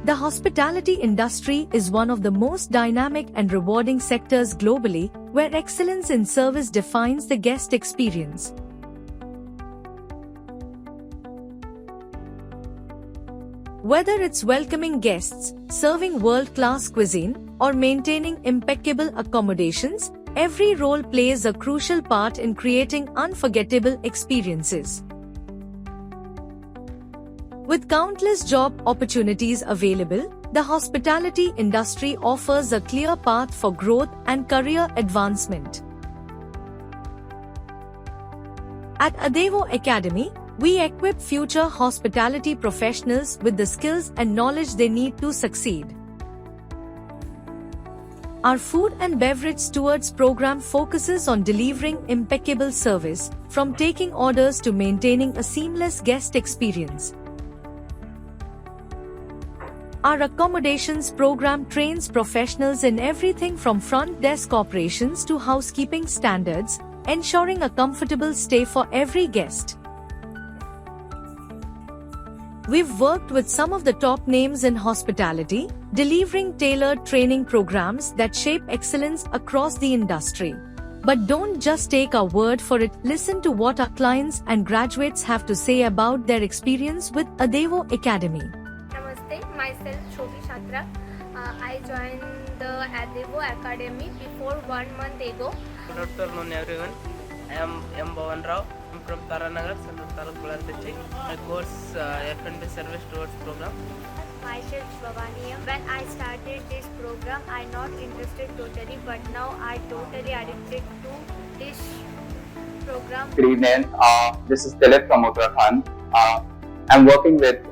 The hospitality industry is one of the most dynamic and rewarding sectors globally, where excellence in service defines the guest experience. Whether it's welcoming guests, serving world-class cuisine, or maintaining impeccable accommodations, every role plays a crucial part in creating unforgettable experiences. With countless job opportunities available, the hospitality industry offers a clear path for growth and career advancement. At Adevo Academy, we equip future hospitality professionals with the skills and knowledge they need to succeed. Our Food and Beverage Stewards program focuses on delivering impeccable service, from taking orders to maintaining a seamless guest experience. Our accommodations program trains professionals in everything from front desk operations to housekeeping standards, ensuring a comfortable stay for every guest. We've worked with some of the top names in hospitality, delivering tailored training programs that shape excellence across the industry. But don't just take our word for it, listen to what our clients and graduates have to say about their experience with Adevo Academy. Namaste, myself Shobhi Shatra. I joined the Adevo Academy before 1 month ago. Good afternoon everyone. I am M. Bhavan Rao. I'm from Taranagar, Sandur Taluk, Bulan district. My course F&B Service Towards program. Myself Bhavani. When I started this program, I not interested totally, but now I totally addicted to this program. Good evening. This is Dilip from Uttarakhand. I'm working with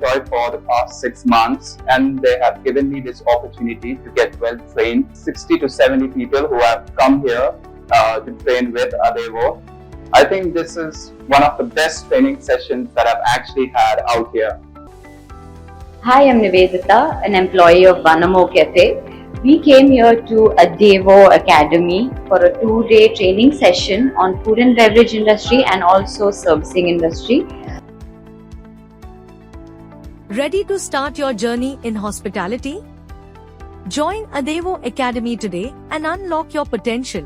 Toy for the past 6 months, and they have given me this opportunity to get well trained. 60 to 70 people who have come here to train with Adevo. I think this is one of the best training sessions that I've actually had out here. Hi, I'm Nivedita, an employee of Vanamo Cafe. We came here to Adevo Academy for a 2-day training session on food and beverage industry and also servicing industry. Ready to start your journey in hospitality? Join Adevo Academy today and unlock your potential.